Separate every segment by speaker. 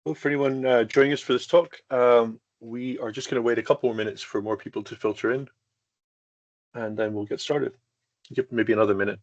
Speaker 1: Well, for anyone joining us for this talk, we are just going to wait a couple more minutes for more people to filter in, and then we'll get started. Give maybe another minute.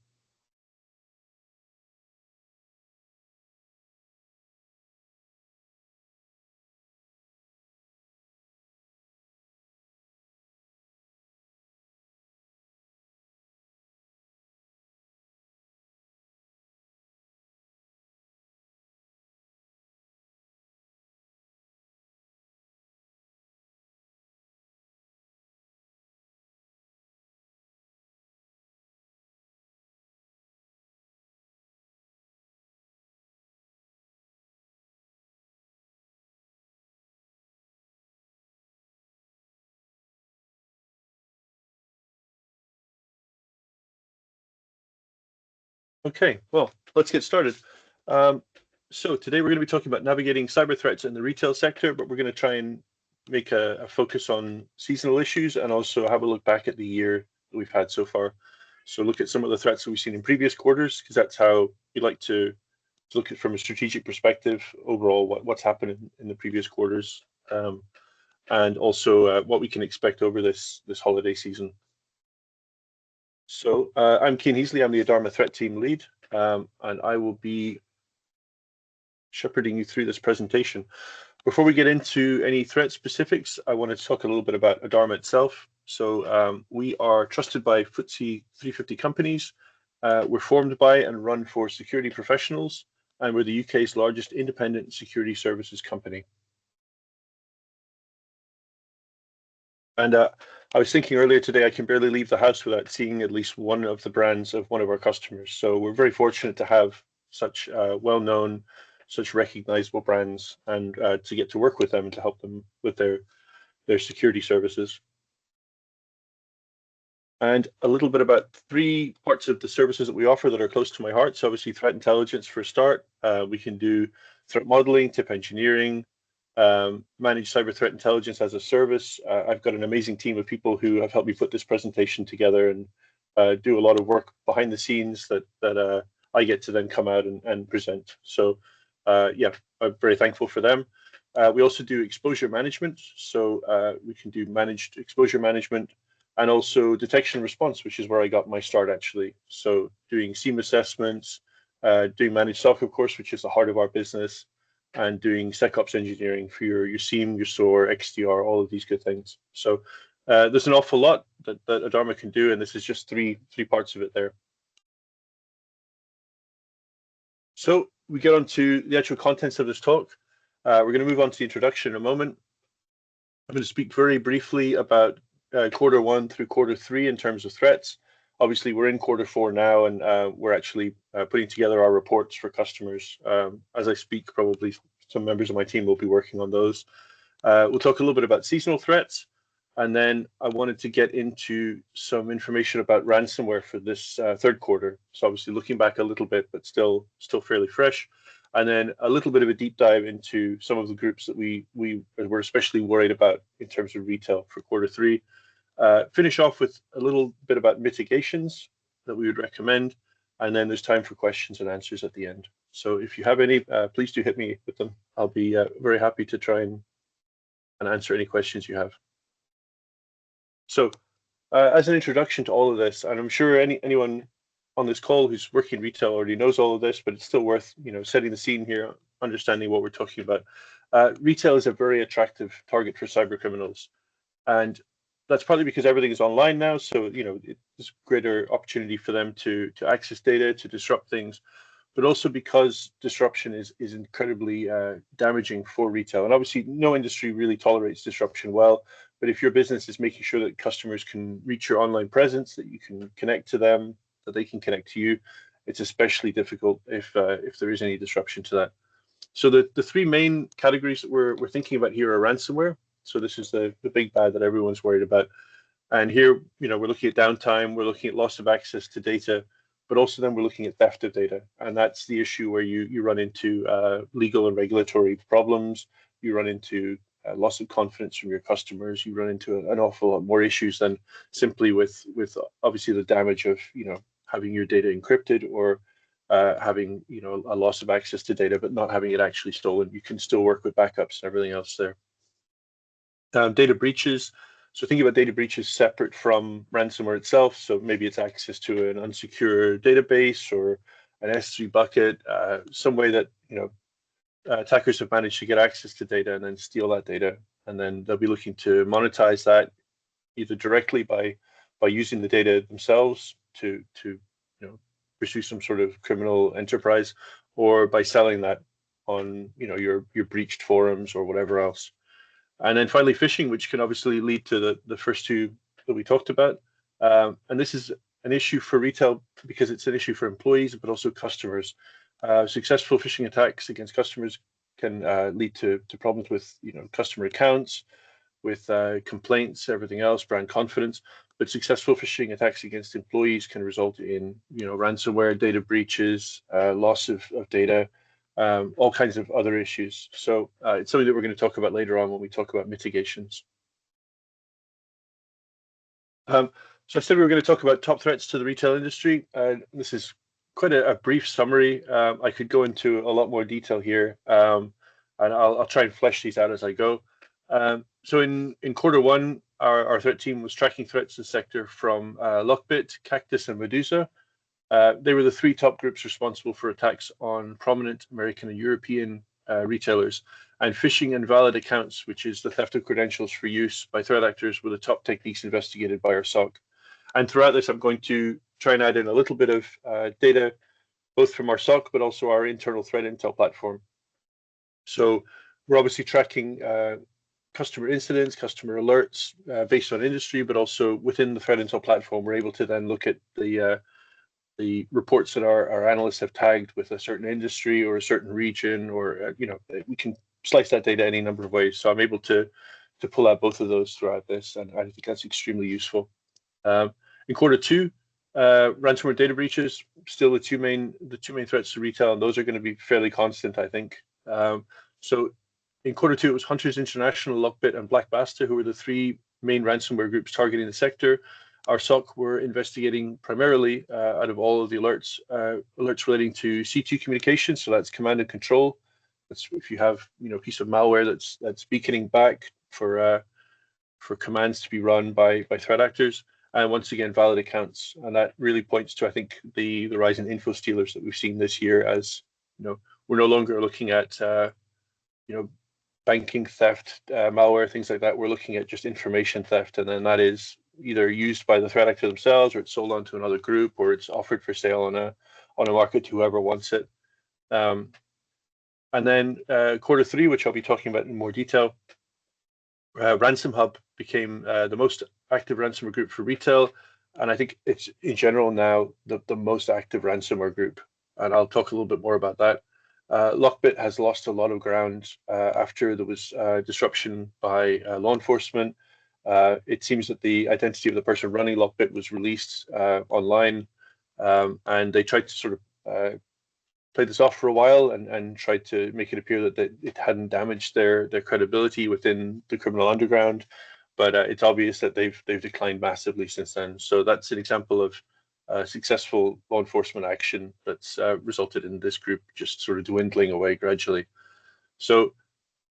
Speaker 1: Okay, well, let's get started. So today we're going to be talking about navigating cyber threats in the retail sector, but we're going to try and make a focus on seasonal issues and also have a look back at the year that we've had so far. So look at some of the threats that we've seen in previous quarters, because that's how we like to look at from a strategic perspective overall what's happened in the previous quarters, and also what we can expect over this holiday season. So I'm Cian Heasley, I'm the Adarma Threat Team Lead, and I will be shepherding you through this presentation. Before we get into any threat specifics, I wanted to talk a little bit about Adarma itself. So we are trusted by FTSE 350 companies. We're formed by and run for security professionals, and we're the UK's largest independent security services company. And I was thinking earlier today, I can barely leave the house without seeing at least one of the brands of one of our customers. So we're very fortunate to have such well-known, such recognizable brands, and to get to work with them and to help them with their security services. And a little bit about three parts of the services that we offer that are close to my heart. So obviously threat intelligence for a start. We can do threat modeling, tip engineering, manage cyber threat intelligence as a service. I've got an amazing team of people who have helped me put this presentation together and do a lot of work behind the scenes that I get to then come out and present. So yeah, I'm very thankful for them. We also do exposure management. So we can do managed exposure management and also detection and response, which is where I got my start actually. So doing SIEM assessments, doing managed SOC, of course, which is the heart of our business, and doing SecOps engineering for your SIEM, your SOAR, XDR, all of these good things. So there's an awful lot that Adarma can do, and this is just three parts of it there. So we get on to the actual contents of this talk. We're going to move on to the introduction in a moment. I'm going to speak very briefly about Q1 through Q3 in terms of threats. Obviously, we're in Q4 now, and we're actually putting together our reports for customers. As I speak, probably some members of my team will be working on those. We'll talk a little bit about seasonal threats, and then I wanted to get into some information about ransomware for this third quarter. So obviously looking back a little bit, but still fairly fresh. And then a little bit of a deep dive into some of the groups that we were especially worried about in terms of retail for Q3. Finish off with a little bit about mitigations that we would recommend, and then there's time for questions and answers at the end. So if you have any, please do hit me with them. I'll be very happy to try and answer any questions you have. So as an introduction to all of this, and I'm sure anyone on this call who's working in retail already knows all of this, but it's still worth setting the scene here, understanding what we're talking about. Retail is a very attractive target for cyber criminals, and that's partly because everything is online now, so it's greater opportunity for them to access data, to disrupt things, but also because disruption is incredibly damaging for retail. And obviously, no industry really tolerates disruption well, but if your business is making sure that customers can reach your online presence, that you can connect to them, that they can connect to you, it's especially difficult if there is any disruption to that. So the three main categories that we're thinking about here are ransomware. So this is the big bad that everyone's worried about. And here, we're looking at downtime, we're looking at loss of access to data, but also then we're looking at theft of data. And that's the issue where you run into legal and regulatory problems, you run into loss of confidence from your customers, you run into an awful lot more issues than simply with obviously the damage of, having your data encrypted or having a loss of access to data, but not having it actually stolen. You can still work with backups and everything else there. Data breaches. So think about data breaches separate from ransomware itself. So maybe it's access to an unsecure database or an S3 bucket, some way that attackers have managed to get access to data and then steal that data, and then they'll be looking to monetize that either directly by using the data themselves to pursue some sort of criminal enterprise, or by selling that on your breached forums or whatever else. And then finally, phishing, which can obviously lead to the first two that we talked about. And this is an issue for retail because it's an issue for employees, but also customers. Successful phishing attacks against customers can lead to problems with customer accounts, with complaints, everything else, brand confidence. But successful phishing attacks against employees can result in ransomware, data breaches, loss of data, all kinds of other issues. So it's something that we're going to talk about later on when we talk about mitigations. So I said we were going to talk about top threats to the retail industry. This is quite a brief summary. I could go into a lot more detail here, and I'll try and flesh these out as I go. So in quarter one, our threat team was tracking threats to the sector from Lockbit, Cactus, and Medusa. They were the three top groups responsible for attacks on prominent American and European retailers. And phishing and valid accounts, which is the theft of credentials for use by threat actors, were the top techniques investigated by our SOC. And throughout this, I'm going to try and add in a little bit of data, both from our SOC, but also our internal threat intel platform. So we're obviously tracking customer incidents, customer alerts based on industry, but also within the threat intel platform, we're able to then look at the reports that our analysts have tagged with a certain industry or a certain region, or we can slice that data any number of ways. So I'm able to pull out both of those throughout this, and I think that's extremely useful. In quarter two, ransomware data breaches, still the two main threats to retail, and those are going to be fairly constant, I think. So in quarter two, it was Hunters International, Lockbit, and Black Basta, who were the three main ransomware groups targeting the sector. Our SOC were investigating primarily out of all of the alerts relating to C2 communication. So that's command and control. That's if you have a piece of malware that's beaconing back for commands to be run by threat actors. And once again, valid accounts, and that really points to, I think, the rise in info stealers that we've seen this year. As we're no longer looking at banking theft, malware, things like that. We're looking at just information theft, and then that is either used by the threat actor themselves, or it's sold onto another group, or it's offered for sale on a market to whoever wants it. And then quarter three, which I'll be talking about in more detail, RansomHub became the most active ransomware group for retail, and I think it's in general now the most active ransomware group, and I'll talk a little bit more about that. Lockbit has lost a lot of ground after there was disruption by law enforcement. It seems that the identity of the person running Lockbit was released online, and they tried to sort of play this off for a while and tried to make it appear that it hadn't damaged their credibility within the criminal underground. But it's obvious that they've declined massively since then. So that's an example of successful law enforcement action that's resulted in this group just sort of dwindling away gradually. So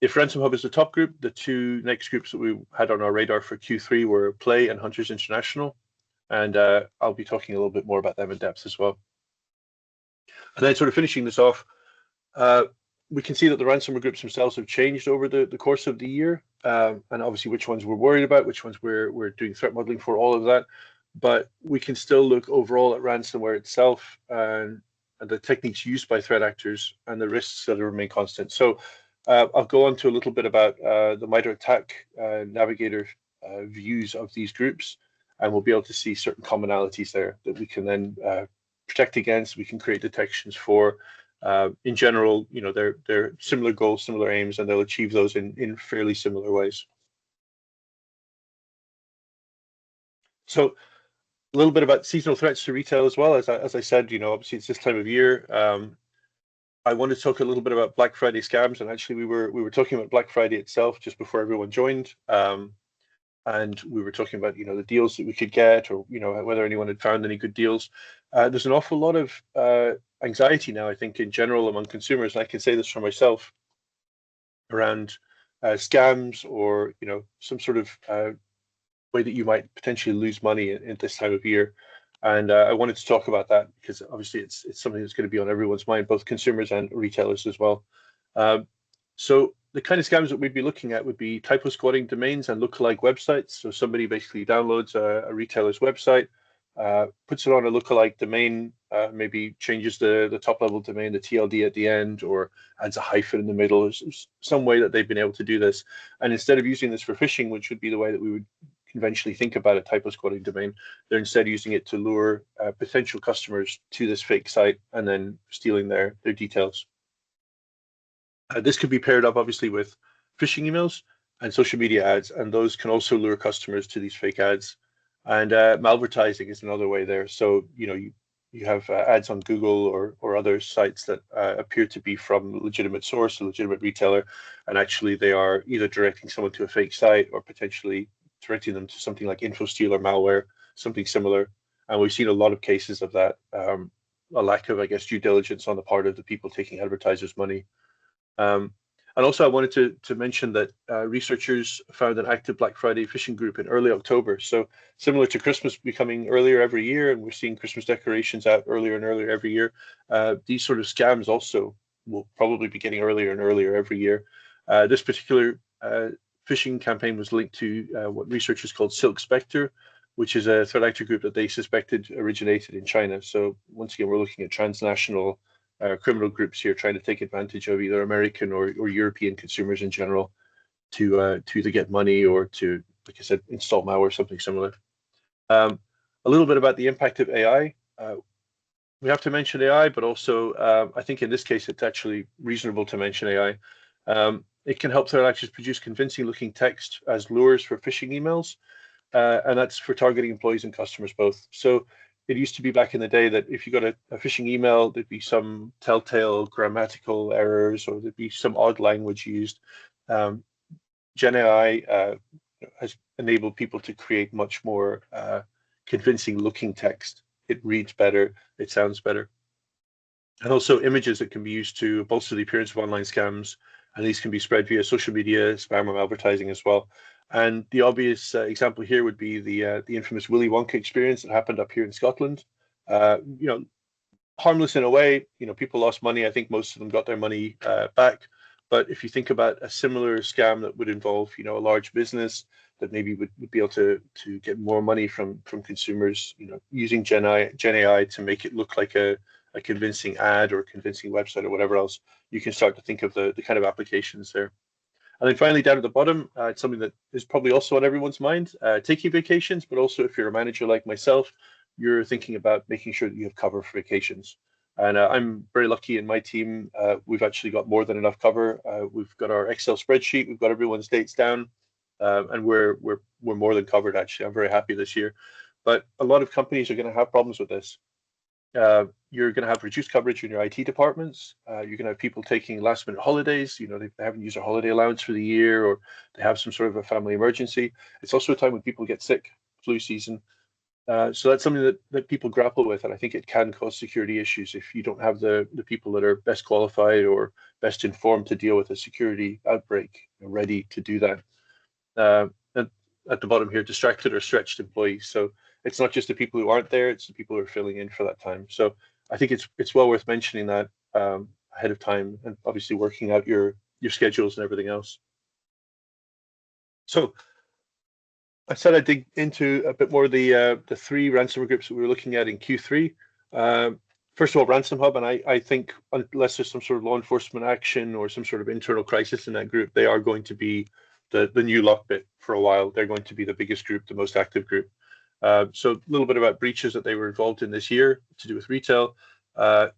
Speaker 1: if RansomHub is the top group, the two next groups that we had on our radar for Q3 were Play and Hunters International, and I'll be talking a little bit more about them in depth as well. And then sort of finishing this off, we can see that the ransomware groups themselves have changed over the course of the year, and obviously which ones we're worried about, which ones we're doing threat modeling for, all of that. But we can still look overall at ransomware itself and the techniques used by threat actors and the risks that remain constant. So I'll go on to a little bit about the MITRE ATT&CK navigator views of these groups, and we'll be able to see certain commonalities there that we can then protect against, we can create detections for. In general, they're similar goals, similar aims, and they'll achieve those in fairly similar ways. So a little bit about seasonal threats to retail as well. As I said, obviously it's this time of year. I wanted to talk a little bit about Black Friday scams, and actually we were talking about Black Friday itself just before everyone joined, and we were talking about the deals that we could get, or whether anyone had found any good deals. There's an awful lot of anxiety now, I think, in general among consumers, and I can say this for myself, around scams or some sort of way that you might potentially lose money in this time of year. And I wanted to talk about that because obviously it's something that's going to be on everyone's mind, both consumers and retailers as well. So the kind of scams that we'd be looking at would be typo squatting domains and lookalike websites. So somebody basically downloads a retailer's website, puts it on a lookalike domain, maybe changes the top level domain, the TLD at the end, or adds a hyphen in the middle. There's some way that they've been able to do this. And instead of using this for phishing, which would be the way that we would conventionally think about a typo squatting domain, they're instead using it to lure potential customers to this fake site and then stealing their details. This could be paired up obviously with phishing emails and social media ads, and those can also lure customers to these fake ads. And malvertising is another way there. So you have ads on Google or other sites that appear to be from a legitimate source, a legitimate retailer, and actually they are either directing someone to a fake site or potentially directing them to something like InfoSteal or malware, something similar. And we've seen a lot of cases of that, a lack of, I guess, due diligence on the part of the people taking advertisers' money. And also I wanted to mention that researchers found an active Black Friday phishing group in early October. So similar to Christmas becoming earlier every year, and we're seeing Christmas decorations out earlier and earlier every year, these sort of scams also will probably be getting earlier and earlier every year. This particular phishing campaign was linked to what researchers called Silk Spectre, which is a threat actor group that they suspected originated in China. So once again, we're looking at transnational criminal groups here trying to take advantage of either American or European consumers in general to either get money or to, like I said, install malware or something similar. A little bit about the impact of AI. We have to mention AI, but also I think in this case it's actually reasonable to mention AI. It can help threat actors produce convincing looking text as lures for phishing emails, and that's for targeting employees and customers both. So it used to be back in the day that if you got a phishing email, there'd be some telltale grammatical errors or there'd be some odd language used. Gen AI has enabled people to create much more convincing looking text. It reads better, it sounds better. And also images that can be used to bolster the appearance of online scams, and these can be spread via social media, spam or advertising as well. And the obvious example here would be the infamous Willy Wonka experience that happened up here in Scotland. Harmless in a way. People lost money. I think most of them got their money back. But if you think about a similar scam that would involve, a large business that maybe would be able to get more money from consumers, using Gen AI to make it look like a convincing ad or a convincing website or whatever else, you can start to think of the kind of applications there. And then finally, down at the bottom, it's something that is probably also on everyone's mind, taking vacations, but also if you're a manager like myself, you're thinking about making sure that you have cover for vacations. And I'm very lucky in my team. We've actually got more than enough cover. We've got our Excel spreadsheet. We've got everyone's dates down, and we're more than covered, actually. I'm very happy this year. But a lot of companies are going to have problems with this. You're going to have reduced coverage in your IT departments. You're going to have people taking last minute holidays. They haven't used their holiday allowance for the year, or they have some sort of a family emergency. It's also a time when people get sick, flu season. So that's something that people grapple with, and I think it can cause security issues if you don't have the people that are best qualified or best informed to deal with a security outbreak ready to do that. And at the bottom here, distracted or stretched employees. So it's not just the people who aren't there, it's the people who are filling in for that time. So I think it's well worth mentioning that ahead of time, and obviously working out your schedules and everything else. So I said I'd dig into a bit more of the three ransomware groups that we were looking at in Q3. First of all, RansomHub, and I think unless there's some sort of law enforcement action or some sort of internal crisis in that group, they are going to be the new Lockbit for a while. They're going to be the biggest group, the most active group. So a little bit about breaches that they were involved in this year to do with retail.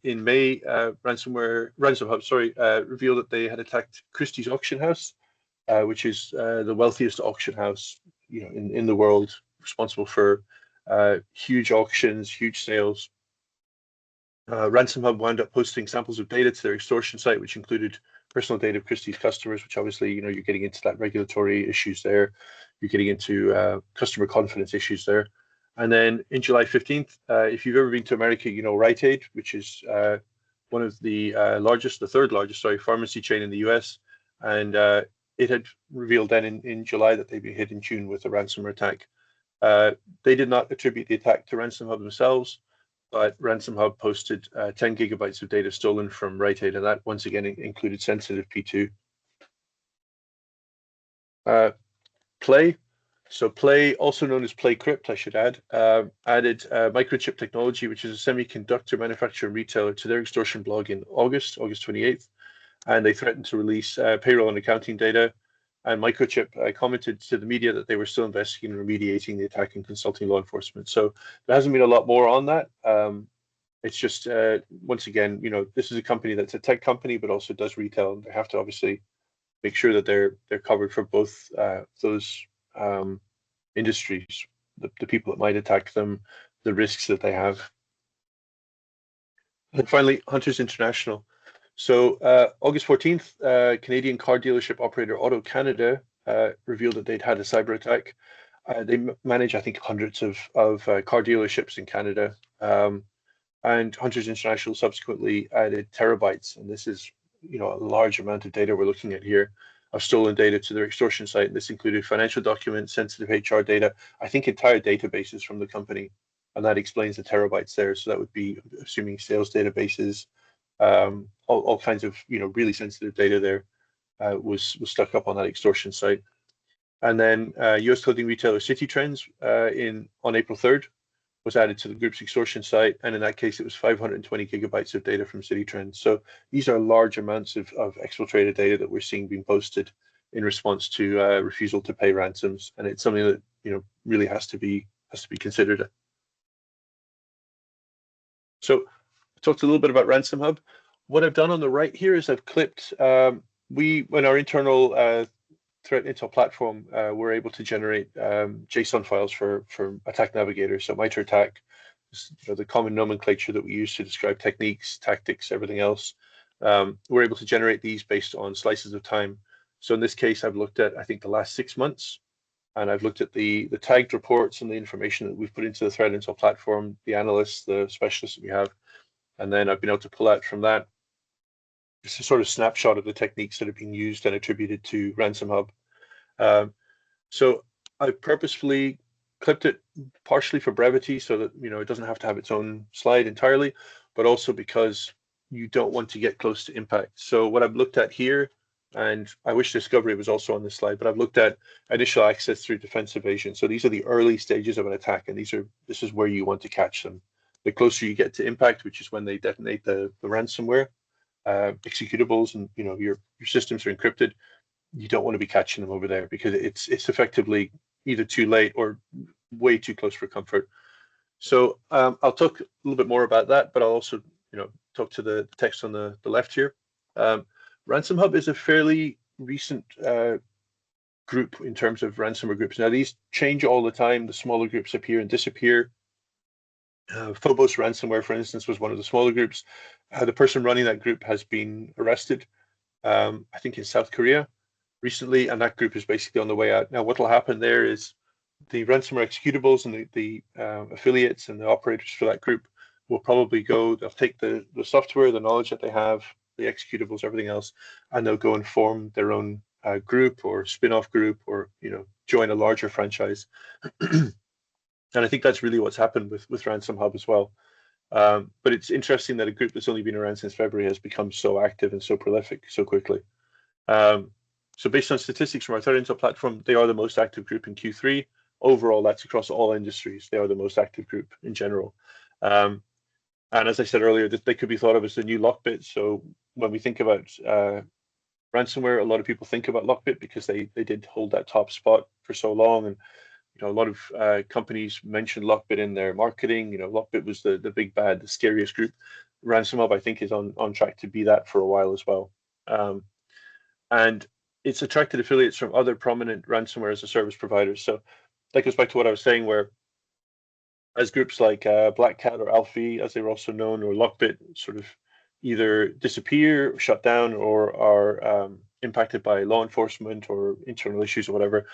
Speaker 1: In May, RansomHub revealed that they had attacked Christie's auction house, which is the wealthiest auction house in the world, responsible for huge auctions, huge sales. RansomHub wound up posting samples of data to their extortion site, which included personal data of Christie's customers, which obviously, you're getting into that regulatory issues there. You're getting into customer confidence issues there. And then in July 15th, if you've ever been to America, Rite Aid, which is one of the the third largest, sorry, pharmacy chain in the US. And it had revealed then in July that they'd been hit in June with a ransomware attack. They did not attribute the attack to RansomHub themselves, but RansomHub posted 10 gigabytes of data stolen from Rite Aid, and that once again included sensitive P2. Play. So Play, also known as PlayCrypt, I should add, added microchip technology, which is a semiconductor manufacturer and retailer, to their extortion blog in August 28th. And they threatened to release payroll and accounting data. And Microchip commented to the media that they were still investigating and remediating the attack and consulting law enforcement. So there hasn't been a lot more on that. It's just, once again, this is a company that's a tech company, but also does retail, and they have to obviously make sure that they're covered for both those industries, the people that might attack them, the risks that they have. And finally, Hunters International. So August 14th, Canadian car dealership operator Auto Canada revealed that they'd had a cyber attack. They manage, I think, hundreds of car dealerships in Canada. And Hunters International subsequently added terabytes, and this is a large amount of data we're looking at here, of stolen data to their extortion site. And this included financial documents, sensitive HR data, I think entire databases from the company. And that explains the terabytes there. So that would be, assuming sales databases, all kinds of really sensitive data there was stuck up on that extortion site. And then US clothing retailer City Trends on April 3rd was added to the group's extortion site, and in that case it was 520 gigabytes of data from City Trends. So these are large amounts of exfiltrated data that we're seeing being posted in response to refusal to pay ransoms, and it's something that really has to be considered. So I talked a little bit about RansomHub. What I've done on the right here is I've clipped, when our internal threat intel platform, we're able to generate JSON files for attack navigators. So MITRE ATT&CK, the common nomenclature that we use to describe techniques, tactics, everything else. We're able to generate these based on slices of time. So in this case, I've looked at, I think, the last 6 months, and I've looked at the tagged reports and the information that we've put into the threat intel platform, the analysts, the specialists that we have, and then I've been able to pull out from that just a sort of snapshot of the techniques that are being used and attributed to RansomHub. So I purposefully clipped it partially for brevity so that it doesn't have to have its own slide entirely, but also because you don't want to get close to impact. So what I've looked at here, and I wish discovery was also on this slide, but I've looked at initial access through defense evasion. So these are the early stages of an attack, and this is where you want to catch them. The closer you get to impact, which is when they detonate the ransomware executables, and your systems are encrypted, you don't want to be catching them over there because it's effectively either too late or way too close for comfort. So I'll talk a little bit more about that, but I'll also talk to the text on the left here. RansomHub is a fairly recent group in terms of ransomware groups. Now these change all the time. The smaller groups appear and disappear. Phobos Ransomware, for instance, was one of the smaller groups. The person running that group has been arrested, I think in South Korea recently, and that group is basically on the way out. Now what will happen there is the ransomware executables and the affiliates and the operators for that group will probably they'll take the software, the knowledge that they have, the executables, everything else, and they'll go and form their own group or spin-off group, or join a larger franchise. And I think that's really what's happened with RansomHub as well. But it's interesting that a group that's only been around since February has become so active and so prolific so quickly. So based on statistics from our threat intel platform, they are the most active group in Q3. Overall, that's across all industries. They are the most active group in general. And as I said earlier, they could be thought of as the new Lockbit. So when we think about ransomware, a lot of people think about Lockbit because they did hold that top spot for so long. And a lot of companies mention Lockbit in their marketing. Lockbit was the big bad, the scariest group. RansomHub, I think, is on track to be that for a while as well. And it's attracted affiliates from other prominent ransomware as a service providers. So that goes back to what I was saying, where as groups like Black Cat or Alfie, as they were also known, or Lockbit, sort of either disappear, or shut down, or are impacted by law enforcement or internal issues or whatever,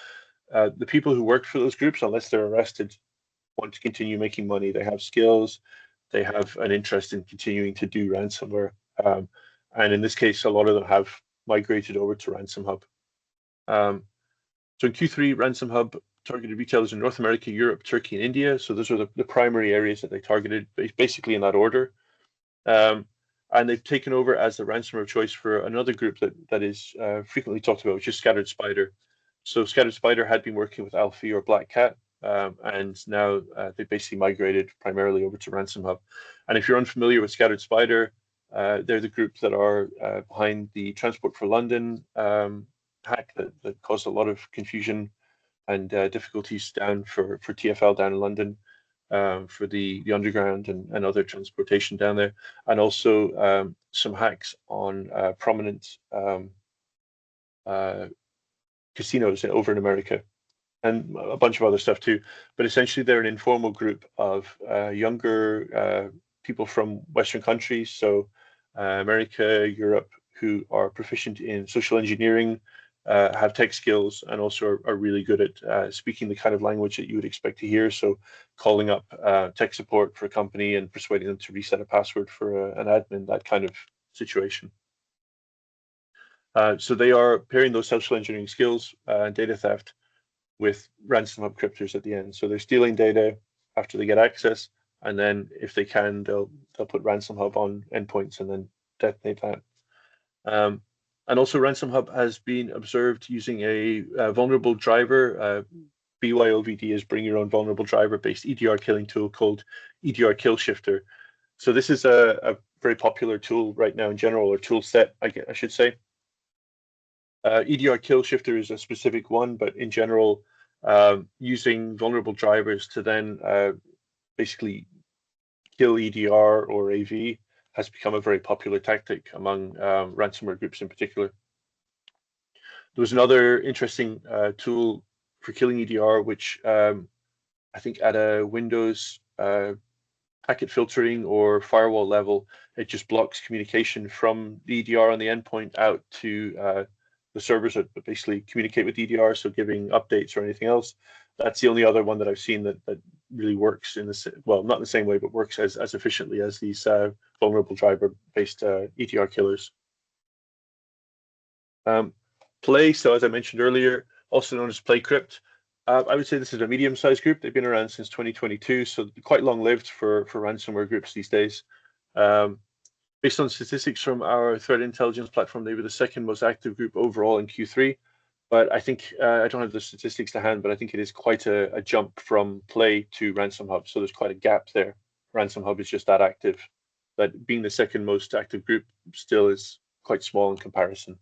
Speaker 1: the people who work for those groups, unless they're arrested, want to continue making money. They have skills. They have an interest in continuing to do ransomware. And in this case, a lot of them have migrated over to RansomHub. So in Q3, RansomHub targeted retailers in North America, Europe, Turkey, and India. So those are the primary areas that they targeted, basically in that order. And they've taken over as the ransomware of choice for another group that is frequently talked about, which is Scattered Spider. So Scattered Spider had been working with Alfie or Black Cat, and now they basically migrated primarily over to RansomHub. And if you're unfamiliar with Scattered Spider, they're the group that are behind the Transport for London hack that caused a lot of confusion and difficulties down for TfL down in London, for the underground and other transportation down there, and also some hacks on prominent casinos over in America, and a bunch of other stuff too. But essentially, they're an informal group of younger people from Western countries, so America, Europe, who are proficient in social engineering, have tech skills, and also are really good at speaking the kind of language that you would expect to hear. So calling up tech support for a company and persuading them to reset a password for an admin, that kind of situation. So they are pairing those social engineering skills and data theft with RansomHub cryptors at the end. So they're stealing data after they get access, and then if they can, they'll put RansomHub on endpoints and then detonate that. And also RansomHub has been observed using a vulnerable driver. BYOVD is bring your own vulnerable driver based EDR killing tool called EDR Kill Shifter. So this is a very popular tool right now in general, or tool set, I should say. EDR Kill Shifter is a specific one, but in general, using vulnerable drivers to then basically kill EDR or AV has become a very popular tactic among ransomware groups in particular. There was another interesting tool for killing EDR, which I think at a Windows packet filtering or firewall level, it just blocks communication from the EDR on the endpoint out to the servers that basically communicate with EDR, so giving updates or anything else. That's the only other one that I've seen that really works in this, well, not in the same way, but works as efficiently as these vulnerable driver-based EDR killers. Play, so as I mentioned earlier, also known as PlayCrypt. I would say this is a medium-sized group. They've been around since 2022, so quite long-lived for ransomware groups these days. Based on statistics from our threat intelligence platform, they were the second most active group overall in Q3. But I think, I don't have the statistics to hand, but I think it is quite a jump from Play to RansomHub. So there's quite a gap there. RansomHub is just that active. But being the second most active group still is quite small in comparison.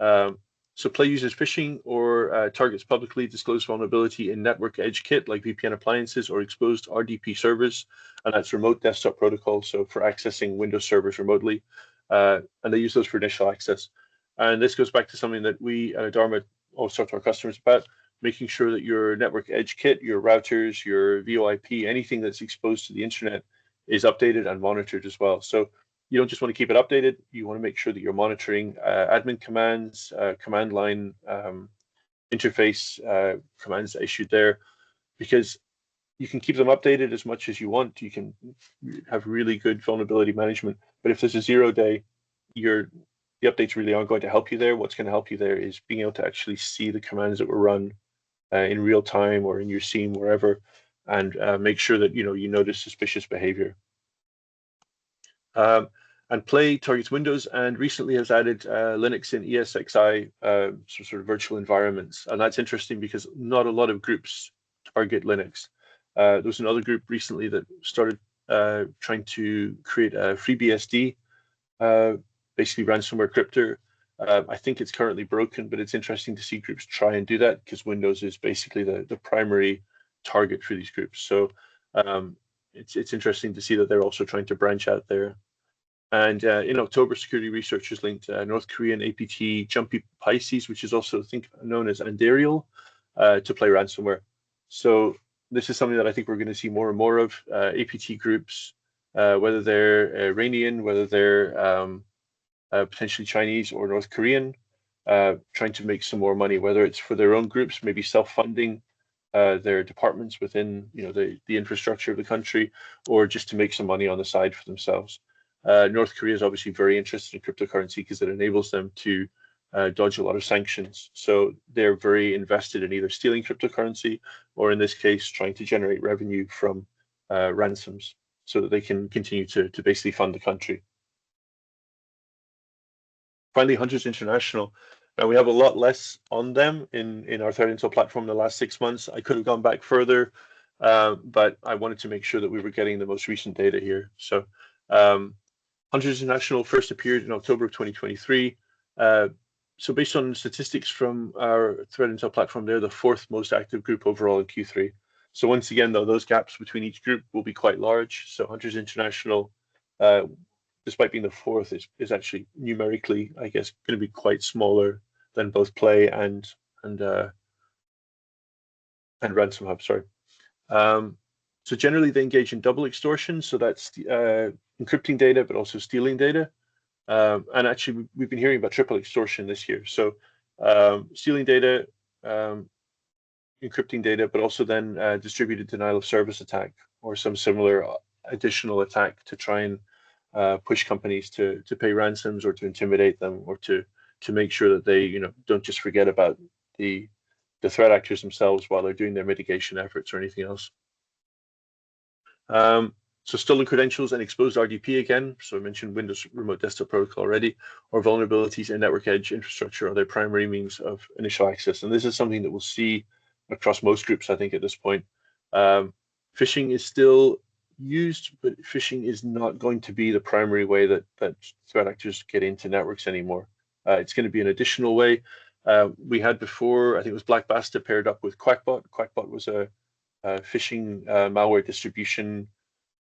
Speaker 1: So Play uses phishing or targets publicly disclosed vulnerability in network edge kit like VPN appliances or exposed RDP servers, and that's remote desktop protocol, so for accessing Windows servers remotely, and they use those for initial access. And this goes back to something that we at Adarma always talk to our customers about, making sure that your network edge kit, your routers, your VoIP, anything that's exposed to the internet is updated and monitored as well. So you don't just want to keep it updated, you want to make sure that you're monitoring admin commands, command line interface commands issued there, because you can keep them updated as much as you want. You can have really good vulnerability management, but if there's a 0 day, the updates really aren't going to help you there. What's going to help you there is being able to actually see the commands that were run in real time or in your scene, wherever, and make sure that you notice suspicious behavior. And Play targets Windows and recently has added Linux in ESXi, some sort of virtual environments. And that's interesting because not a lot of groups target Linux. There was another group recently that started trying to create a FreeBSD, basically ransomware cryptor. I think it's currently broken, but it's interesting to see groups try and do that because Windows is basically the primary target for these groups. So it's interesting to see that they're also trying to branch out there. And in October, security researchers linked North Korean APT Jumpy Pisces, which is also known as Andariel, to Play ransomware. So this is something that I think we're going to see more and more of. APT groups, whether they're Iranian, whether they're potentially Chinese or North Korean, trying to make some more money, whether it's for their own groups, maybe self-funding their departments within the infrastructure of the country, or just to make some money on the side for themselves. North Korea is obviously very interested in cryptocurrency because it enables them to dodge a lot of sanctions. So they're very invested in either stealing cryptocurrency or, in this case, trying to generate revenue from ransoms so that they can continue to basically fund the country. Finally, Hunters International. Now, we have a lot less on them in our threat intel platform in the last 6 months. I could have gone back further, but I wanted to make sure that we were getting the most recent data here. So Hunters International first appeared in October of 2023. So based on statistics from our threat intel platform, they're the 4th most active group overall in Q3. So once again, though, those gaps between each group will be quite large. So Hunters International, despite being the 4th, is actually numerically, I guess, going to be quite smaller than both Play and RansomHub. Sorry. So generally, they engage in double extortion. So that's encrypting data, but also stealing data. And actually, we've been hearing about triple extortion this year. So stealing data, encrypting data, but also then distributed denial of service attack or some similar additional attack to try and push companies to pay ransoms or to intimidate them or to make sure that they don't just forget about the threat actors themselves while they're doing their mitigation efforts or anything else. So stolen credentials and exposed RDP again. So I mentioned Windows Remote Desktop Protocol already, or vulnerabilities in network edge infrastructure are their primary means of initial access. And this is something that we'll see across most groups, I think, at this point. Phishing is still used, but phishing is not going to be the primary way that threat actors get into networks anymore. It's going to be an additional way. We had before, I think it was Black Basta paired up with Quackbot. Quackbot was a phishing malware distribution,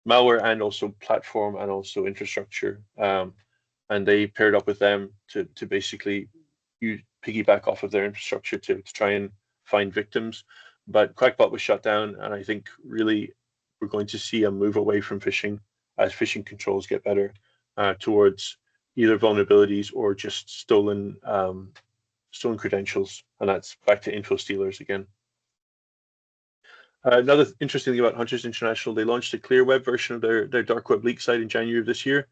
Speaker 1: malware and also platform and also infrastructure. And they paired up with them to basically piggyback off of their infrastructure to try and find victims. But Quackbot was shut down, and I think really we're going to see a move away from phishing as phishing controls get better towards either vulnerabilities or just stolen credentials, and that's back to info stealers again. Another interesting thing about Hunters International, they launched a clear web version of their dark web leak site in January of this year,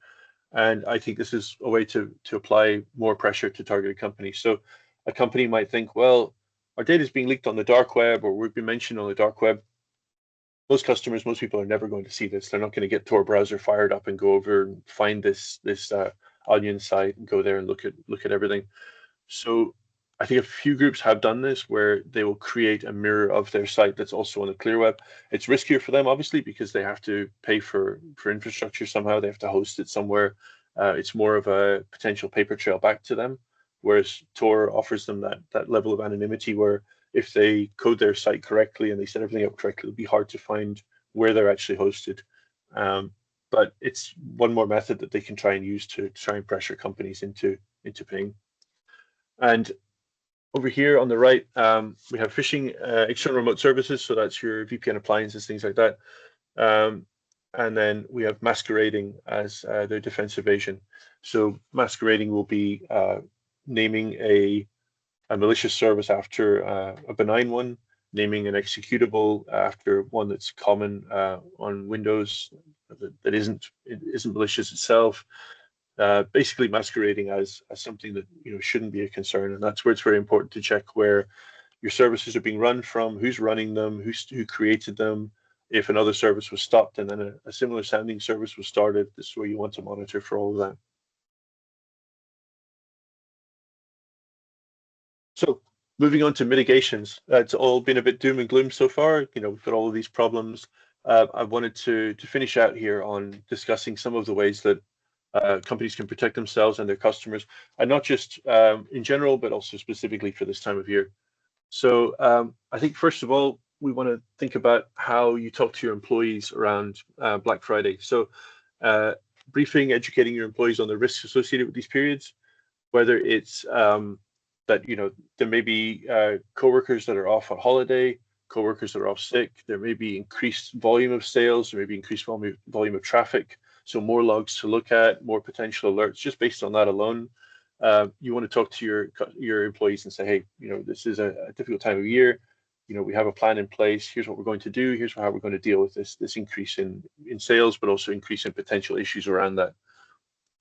Speaker 1: and I think this is a way to apply more pressure to targeted companies. So a company might think, well, our data is being leaked on the dark web, or we've been mentioned on the dark web. Most customers, most people are never going to see this. They're not going to get Tor browser fired up and go over and find this onion site and go there and look at everything. So I think a few groups have done this where they will create a mirror of their site that's also on the clear web. It's riskier for them, obviously, because they have to pay for infrastructure somehow. They have to host it somewhere. It's more of a potential paper trail back to them, whereas Tor offers them that level of anonymity where if they code their site correctly and they set everything up correctly, it'll be hard to find where they're actually hosted. But it's one more method that they can try and use to try and pressure companies into paying. And over here on the right, we have phishing external remote services. So that's your VPN appliances, things like that. And then we have masquerading as their defense evasion. So masquerading will be naming a malicious service after a benign one, naming an executable after one that's common on Windows that isn't malicious itself. Basically masquerading as something that shouldn't be a concern, and that's where it's very important to check where your services are being run from, who's running them, who created them. If another service was stopped and then a similar sounding service was started, this is where you want to monitor for all of that. So moving on to mitigations, it's all been a bit doom and gloom so far. We've got all of these problems. I wanted to finish out here on discussing some of the ways that companies can protect themselves and their customers, and not just in general, but also specifically for this time of year. So I think first of all, we want to think about how you talk to your employees around Black Friday. So briefing, educating your employees on the risks associated with these periods, whether it's that there may be coworkers that are off on holiday, coworkers that are off sick, there may be increased volume of sales, there may be increased volume of traffic. So more logs to look at, more potential alerts. Just based on that alone, you want to talk to your employees and say, hey, this is a difficult time of year. We have a plan in place. Here's what we're going to do. Here's how we're going to deal with this increase in sales, but also increase in potential issues around that.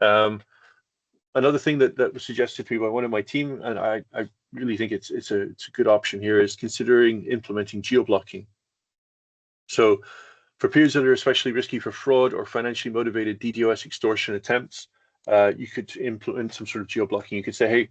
Speaker 1: Another thing that was suggested to me by one of my team, and I really think it's a good option here, is considering implementing geo-blocking. So for periods that are especially risky for fraud or financially motivated DDoS extortion attempts, you could implement some sort of geo-blocking. You could say, hey,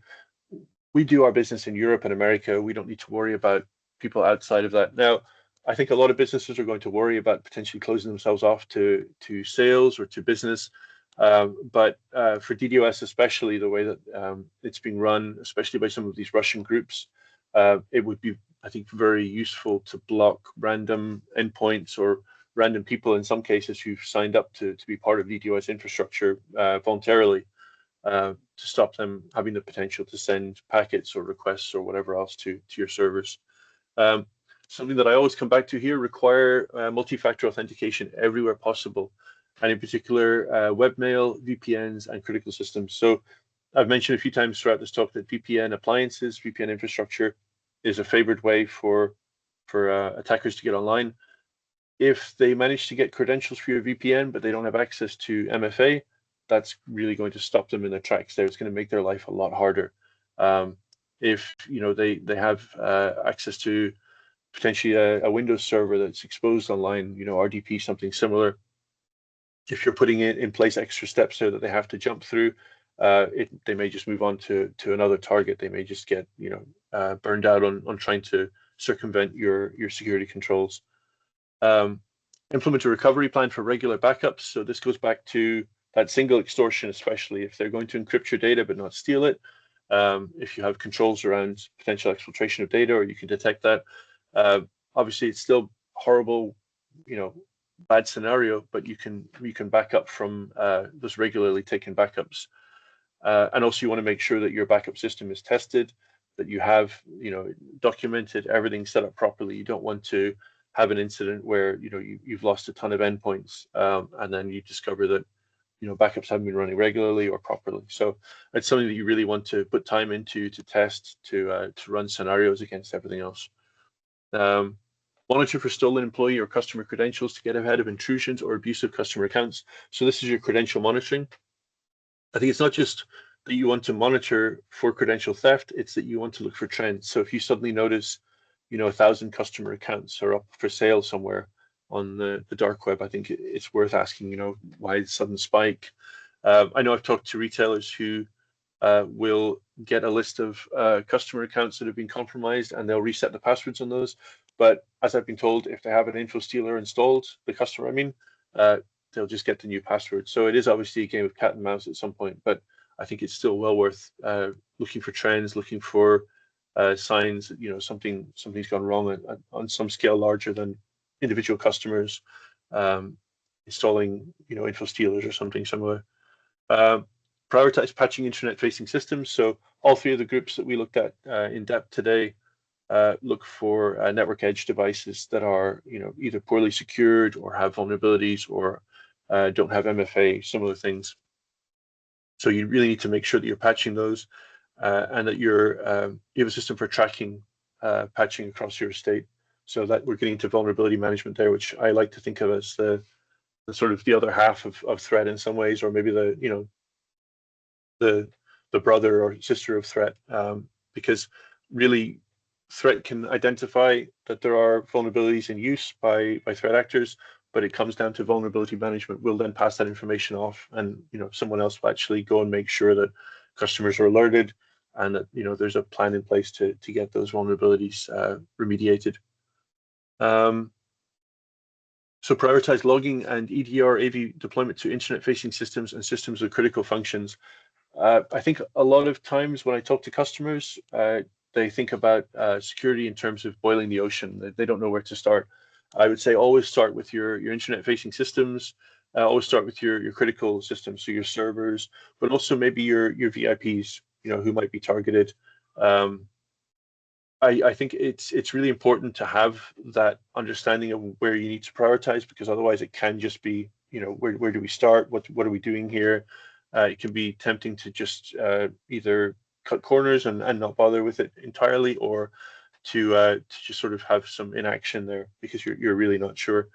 Speaker 1: we do our business in Europe and America. We don't need to worry about people outside of that. Now, I think a lot of businesses are going to worry about potentially closing themselves off to sales or to business. But for DDoS, especially the way that it's being run, especially by some of these Russian groups, it would be, I think, very useful to block random endpoints or random people in some cases who've signed up to be part of DDoS infrastructure voluntarily, to stop them having the potential to send packets or requests or whatever else to your servers. Something that I always come back to here: require multi-factor authentication everywhere possible, and in particular webmail, VPNs, and critical systems. So I've mentioned a few times throughout this talk that VPN appliances, VPN infrastructure is a favored way for attackers to get online. If they manage to get credentials for your VPN, but they don't have access to MFA, that's really going to stop them in their tracks there. It's going to make their life a lot harder. If they have access to potentially a Windows server that's exposed online, RDP, something similar, if you're putting in place extra steps there that they have to jump through, they may just move on to another target. They may just get burned out on trying to circumvent your security controls. Implement a recovery plan for regular backups. So this goes back to that single extortion, especially if they're going to encrypt your data but not steal it. If you have controls around potential exfiltration of data, or you can detect that. Obviously, it's still horrible, bad scenario, but you can back up from those regularly taken backups. And also, you want to make sure that your backup system is tested, that you have documented everything set up properly. You don't want to have an incident where you've lost a ton of endpoints, and then you discover that backups haven't been running regularly or properly. So it's something that you really want to put time into, to test, to run scenarios against everything else. Monitor for stolen employee or customer credentials to get ahead of intrusions or abusive customer accounts. So this is your credential monitoring. I think it's not just that you want to monitor for credential theft, it's that you want to look for trends. So if you suddenly notice 1,000 customer accounts are up for sale somewhere on the dark web, I think it's worth asking, why the sudden spike. I know I've talked to retailers who will get a list of customer accounts that have been compromised, and they'll reset the passwords on those. But as I've been told, if they have an info stealer installed, the customer, they'll just get the new password. So it is obviously a game of cat and mouse at some point, but I think it's still well worth looking for trends, looking for signs that something's gone wrong on some scale larger than individual customers installing info stealers or something similar. Prioritize patching internet-facing systems. So all three of the groups that we looked at in depth today look for network edge devices that are either poorly secured or have vulnerabilities or don't have MFA, similar things. So you really need to make sure that you're patching those and that you have a system for tracking patching across your estate, so that we're getting to vulnerability management there, which I like to think of as the sort of the other half of threat in some ways, or maybe the brother or sister of threat, because really threat can identify that there are vulnerabilities in use by threat actors, but it comes down to vulnerability management. We'll then pass that information off, and someone else will actually go and make sure that customers are alerted and that there's a plan in place to get those vulnerabilities remediated. So prioritize logging and EDR AV deployment to internet-facing systems and systems with critical functions. I think a lot of times when I talk to customers, they think about security in terms of boiling the ocean. They don't know where to start. I would say always start with your internet-facing systems. Always start with your critical systems, so your servers, but also maybe your VIPs, who might be targeted. I think it's really important to have that understanding of where you need to prioritize, because otherwise it can just be, where do we start? What are we doing here? It can be tempting to just either cut corners and not bother with it entirely, or to just sort of have some inaction there because you're really not sure.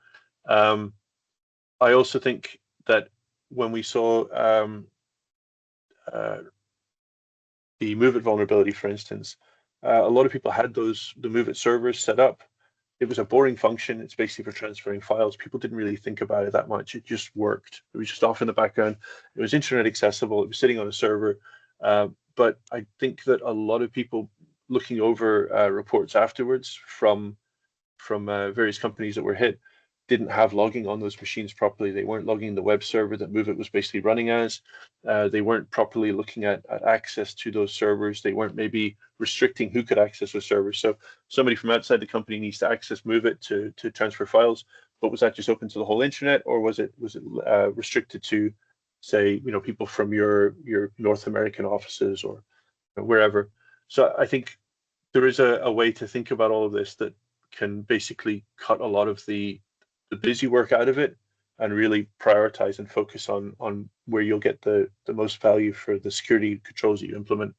Speaker 1: I also think that when we saw the MoveIt vulnerability, for instance, a lot of people had the MoveIt servers set up. It was a boring function. It's basically for transferring files. People didn't really think about it that much. It just worked. It was just off in the background. It was internet accessible. It was sitting on a server. But I think that a lot of people looking over reports afterwards from various companies that were hit didn't have logging on those machines properly. They weren't logging the web server that MoveIt was basically running as. They weren't properly looking at access to those servers. They weren't maybe restricting who could access those servers. So somebody from outside the company needs to access MoveIt to transfer files, but was that just open to the whole internet, or was it restricted to, say, people from your North American offices or wherever? So I think there is a way to think about all of this that can basically cut a lot of the busy work out of it and really prioritize and focus on where you'll get the most value for the security controls that you implement.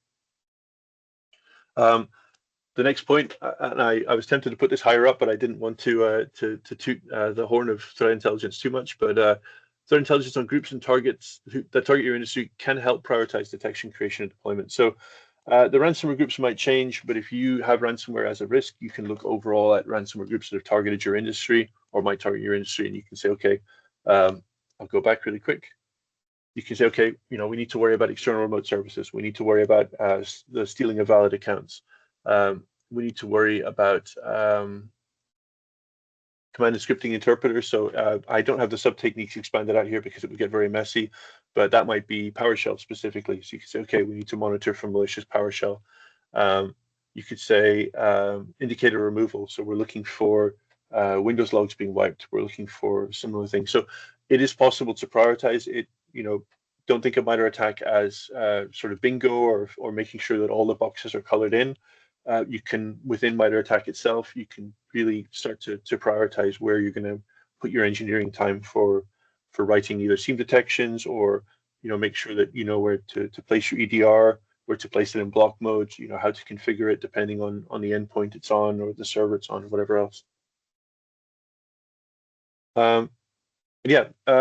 Speaker 1: The next point, and I was tempted to put this higher up, but I didn't want to toot the horn of threat intelligence too much. But threat intelligence on groups and targets that target your industry can help prioritize detection, creation, and deployment. So the ransomware groups might change, but if you have ransomware as a risk, you can look overall at ransomware groups that have targeted your industry or might target your industry, and you can say, okay, I'll go back really quick. You can say, okay, we need to worry about external remote services. We need to worry about the stealing of valid accounts. We need to worry about command and scripting interpreters. So I don't have the sub techniques expanded out here because it would get very messy, but that might be PowerShell specifically. So you can say, okay, we need to monitor for malicious PowerShell. You could say indicator removal. So we're looking for Windows logs being wiped. We're looking for similar things. So it is possible to prioritize it. Don't think of MITRE ATT&CK as sort of bingo or making sure that all the boxes are colored in. You can, within MITRE ATT&CK itself, you can really start to prioritize where you're going to put your engineering time for writing either seam detections or make sure that you know where to place your EDR, where to place it in block mode, how to configure it depending on the endpoint it's on or the server it's on or whatever else.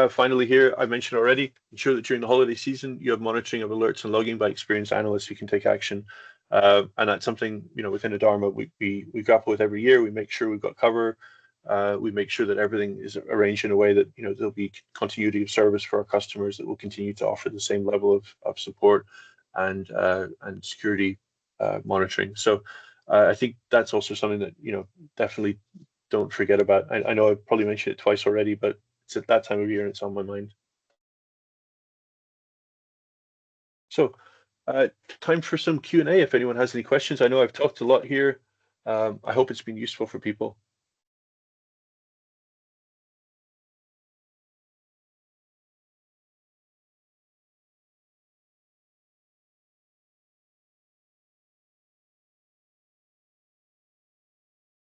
Speaker 1: Finally here, I mentioned already, ensure that during the holiday season, you have monitoring of alerts and logging by experienced analysts who can take action. And that's something, within Adarma, we grapple with every year. We make sure we've got cover. We make sure that everything is arranged in a way that, there'll be continuity of service for our customers that will continue to offer the same level of support and security monitoring. So I think that's also something that, definitely don't forget about. I know I probably mentioned it twice already, but it's at that time of year and it's on my mind. So time for some Q&A if anyone has any questions. I know I've talked a lot here. I hope it's been useful for people.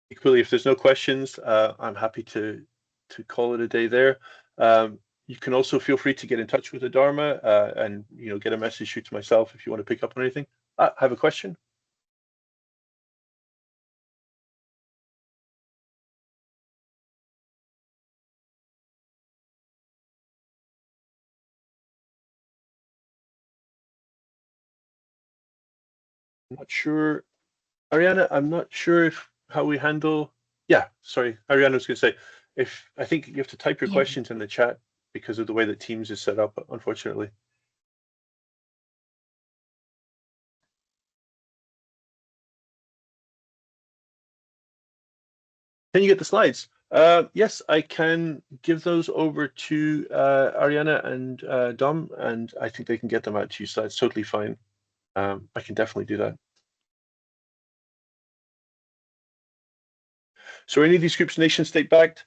Speaker 1: Equally, if there's no questions, I'm happy to call it a day there. You can also feel free to get in touch with Adarma and get a message through to myself if you want to pick up on anything. I have a question. I'm not sure, Ariana. I'm not sure how we handle. Yeah, sorry, Ariana was going to say, I think you have to type your questions in the chat because of the way that Teams is set up, unfortunately. Can you get the slides? Yes, I can give those over to Ariana and Dom, and I think they can get them out to you, so that's totally fine. I can definitely do that. So are any of these groups nation state backed?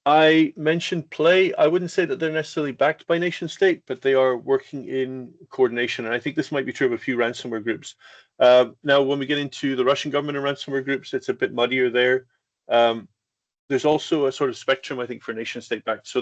Speaker 1: I mentioned Play. I wouldn't say that they're necessarily backed by nation state, but they are working in coordination. And I think this might be true of a few ransomware groups. Now, when we get into the Russian government and ransomware groups, it's a bit muddier there. There's also a sort of spectrum, I think, for nation state backed. So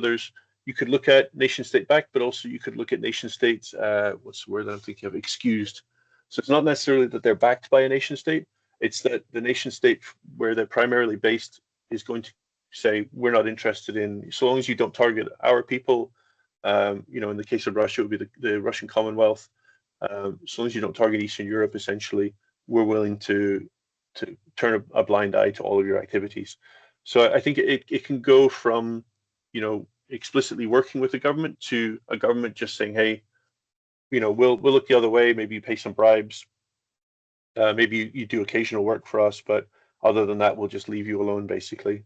Speaker 1: you could look at nation state backed, but also you could look at nation states, what's the word I'm thinking of, excused. So it's not necessarily that they're backed by a nation state. It's that the nation state where they're primarily based is going to say, we're not interested in, so long as you don't target our people, in the case of Russia, it would be the Russian Commonwealth, As long as you don't target Eastern Europe, essentially, we're willing to turn a blind eye to all of your activities. So I think it can go from, explicitly working with the government to a government just saying, hey, we'll look the other way. Maybe you pay some bribes. Maybe you do occasional work for us, but other than that, we'll just leave you alone, basically.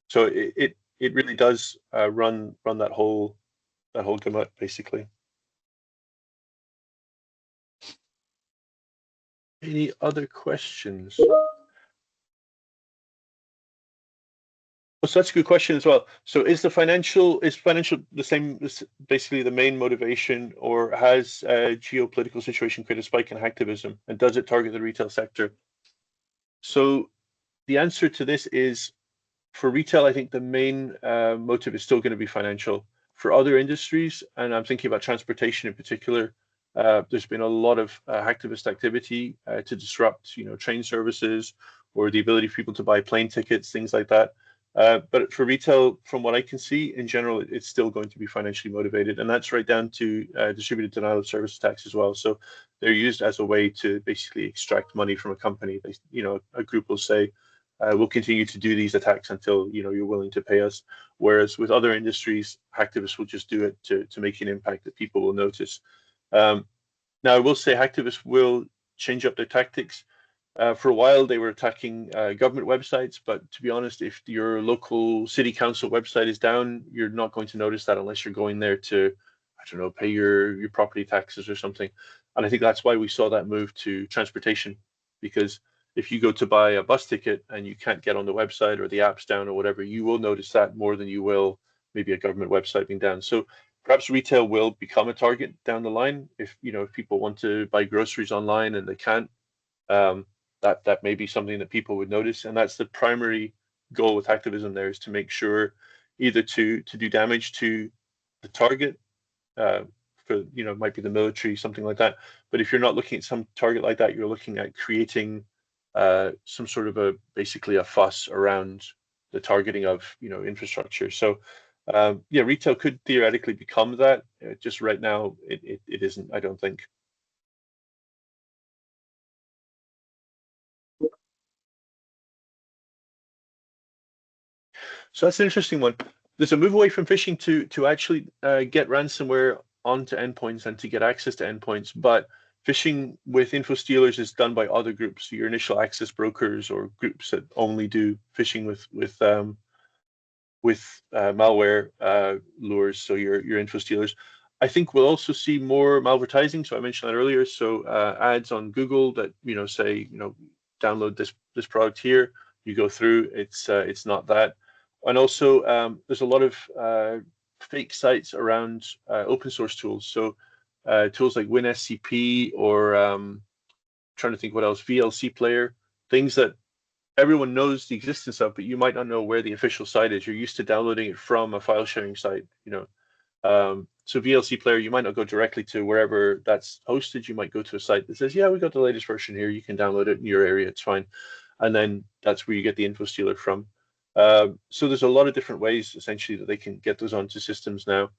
Speaker 1: So it really does run that whole gamut, basically. Any other questions? So that's a good question as well. So is financial the same, basically the main motivation, or has a geopolitical situation created a spike in hacktivism, and does it target the retail sector? So the answer to this is, for retail, I think the main motive is still going to be financial. For other industries, and I'm thinking about transportation in particular, there's been a lot of hacktivist activity to disrupt, train services or the ability for people to buy plane tickets, things like that. But for retail, from what I can see, in general, it's still going to be financially motivated, and that's right down to distributed denial of service attacks as well. So they're used as a way to basically extract money from a company. A group will say, we'll continue to do these attacks until you're willing to pay us. Whereas with other industries, hacktivists will just do it to make an impact that people will notice. Now, I will say hacktivists will change up their tactics. For a while, they were attacking government websites, but to be honest, if your local city council website is down, you're not going to notice that unless you're going there to, I don't know, pay your property taxes or something. And I think that's why we saw that move to transportation, because if you go to buy a bus ticket and you can't get on the website, or the app's down or whatever, you will notice that more than you will maybe a government website being down. So perhaps retail will become a target down the line if people want to buy groceries online and they can't. That may be something that people would notice, and that's the primary goal with hacktivism. There is to make sure either to do damage to the target, for it might be the military, something like that. But if you're not looking at some target like that, you're looking at creating some sort of basically a fuss around the targeting of infrastructure. So yeah, retail could theoretically become that. Just right now, it isn't, I don't think. So that's an interesting one. There's a move away from phishing to actually get ransomware onto endpoints and to get access to endpoints, but phishing with info stealers is done by other groups, your initial access brokers or groups that only do phishing with malware lures, so your info stealers. I think we'll also see more malvertising. So I mentioned that earlier. So ads on Google that say download this product here. You go through, it's not that. And also there's a lot of fake sites around open source tools. So tools like WinSCP or trying to think what else, VLC Player, things that everyone knows the existence of, but you might not know where the official site is. You're used to downloading it from a file sharing site, so VLC Player, you might not go directly to wherever that's hosted. You might go to a site that says, yeah, we got the latest version here. You can download it in your area. It's fine. And then that's where you get the info stealer from. So there's a lot of different ways, essentially, that they can get those onto systems now.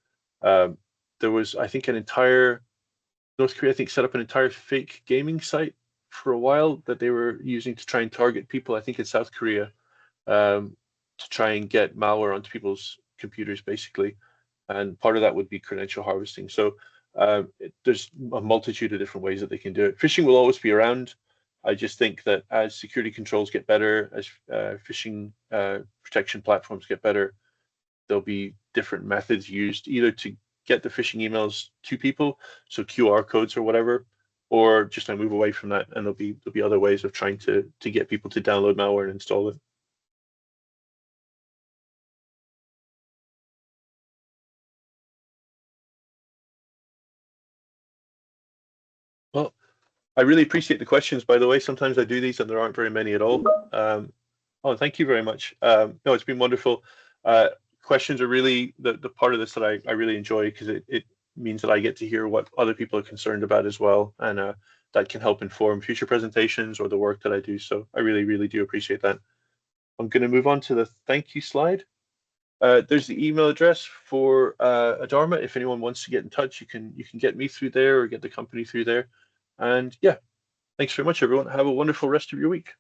Speaker 1: There was, I think, North Korea, I think, set up an entire fake gaming site for a while that they were using to try and target people, I think in South Korea, to try and get malware onto people's computers, basically. And part of that would be credential harvesting. So there's a multitude of different ways that they can do it. Phishing will always be around. I just think that as security controls get better, as phishing protection platforms get better, there'll be different methods used either to get the phishing emails to people, so QR codes or whatever, or just move away from that, and there'll be other ways of trying to get people to download malware and install it. Well, I really appreciate the questions, by the way. Sometimes I do these and there aren't very many at all. Oh, thank you very much. No, it's been wonderful. Questions are really the part of this that I really enjoy, because it means that I get to hear what other people are concerned about as well, and that can help inform future presentations or the work that I do. So I really, really do appreciate that. I'm going to move on to the thank you slide. There's the email address for Adarma. If anyone wants to get in touch, you can get me through there or get the company through there. And yeah, thanks very much, everyone. Have a wonderful rest of your week.